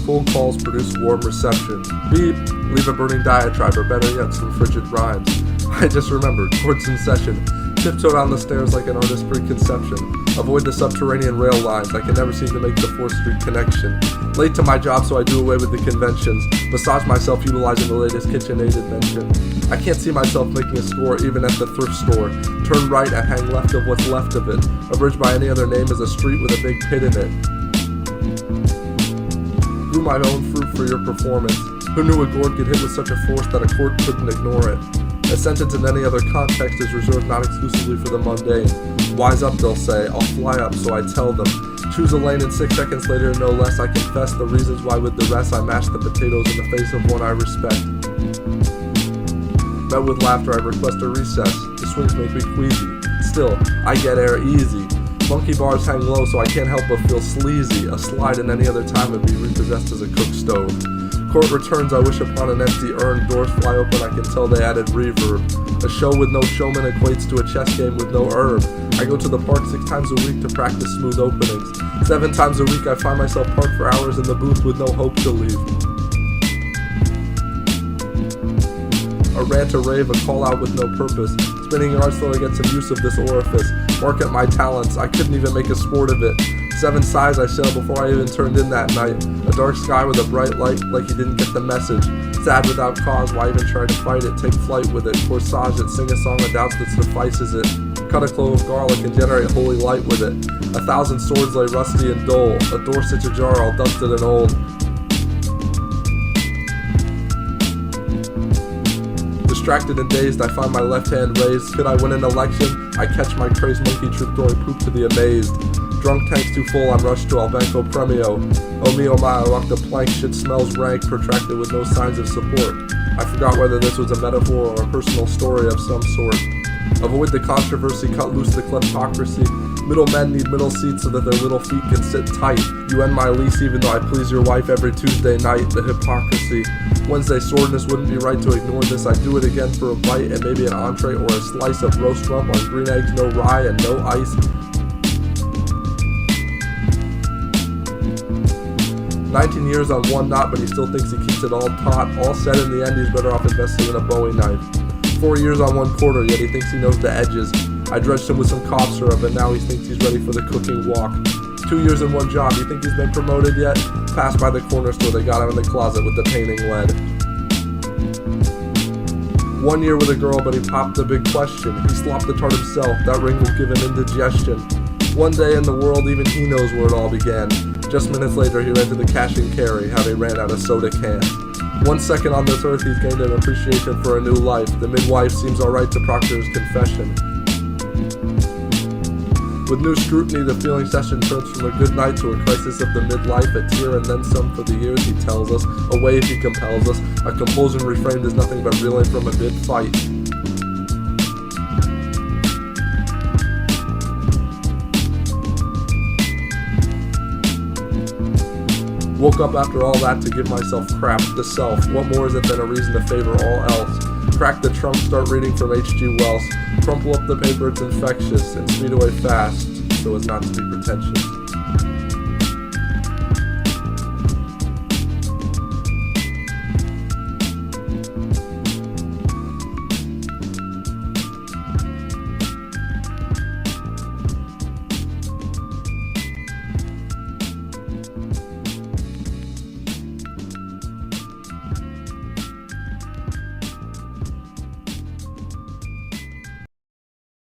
cold calls produce warm reception. Beep, leave a burning diatribe, or better yet, some frigid rhymes. I just remembered, court's in session. Tiptoe down the stairs like an artist's preconception. Avoid the subterranean rail lines, I can never seem to make the 4th Street connection. Late to my job, so I do away with the conventions. Massage myself utilizing the latest KitchenAid invention. I can't see myself making a score even at the thrift store. Turn right and hang left of what's left of it. A bridge by any other name is a street with a big pit in it. Grew my own fruit for your performance. Who knew a gourd could hit with such a force that a court couldn't ignore it? A sentence in any other context is reserved not exclusively for the mundane. Wise up, they'll say, I'll fly up, so I tell them. Choose a lane and 6 seconds later, no less, I confess the reasons why with the rest I mash the potatoes in the face of one I respect. Met with laughter, I request a recess. The swings make me queasy. Still, I get air easy. Monkey bars hang low, so I can't help but feel sleazy. A slide in any other time would be repossessed as a cook stove. Court returns, I wish upon an empty urn. Doors fly open, I can tell they added reverb. A show with no showman equates to a chess game with no herb. I go to the park 6 times a week to practice smooth openings. 7 times a week I find myself parked for hours in the booth with no hope to leave. A rant, a rave, a call out with no purpose. Spinning yards till I get some use of this orifice. Market my talents, I couldn't even make a sport of it. 7 sighs I sailed before I even turned in that night. A dark sky with a bright light, like you didn't get the message. Sad without cause, why even try to fight it? Take flight with it, corsage it, sing a song of doubts that suffices it. Cut a clove of garlic and generate holy light with it. 1,000 swords lay rusty and dull. A door sits ajar, all dusted and old. Distracted and dazed, I find my left hand raised. Could I win an election? I catch my crazed monkey troubadour poop to the amazed. Drunk tanks too full, I'm rushed to Albanco Premio. Oh me, oh my, I walk the plank, shit smells rank, protracted with no signs of support. I forgot whether this was a metaphor or a personal story of some sort. Avoid the controversy, cut loose the kleptocracy. Middle men need middle seats so that their little feet can sit tight. You end my lease even though I please your wife every Tuesday night. The hypocrisy. Wednesday soreness wouldn't be right to ignore this. I'd do it again for a bite and maybe an entree or a slice of roast rump on green eggs, no rye and no ice. 19 years on one knot, but he still thinks he keeps it all taut. All said in the end, he's better off investing in a Bowie knife. 4 years on 1 quarter, yet he thinks he knows the edges. I dredged him with some cough syrup, and now he thinks he's ready for the cooking walk. 2 years in 1 job, you think he's been promoted yet? Passed by the corner store, they got him in the closet with the painting lead. 1 year with a girl, but he popped the big question. He slopped the tart himself, that ring will give him indigestion. 1 day in the world, even he knows where it all began. Just minutes later, he ran to the cash and carry, having ran out of soda cans. 1 second on this earth, he's gained an appreciation for a new life. The midwife seems alright to proctor his confession. With new scrutiny, the feeling session turns from a good night to a crisis of the midlife, a tear and then some for the years, he tells us, a wave he compels us, a composing refrain is nothing but reeling from a mid-fight. Woke up after all that to give myself crap, the self. What more is it than a reason to favor all else? Crack the trunk, start reading from H.G. Wells. Crumple up the paper, it's infectious, and speed away fast so as not to be pretentious.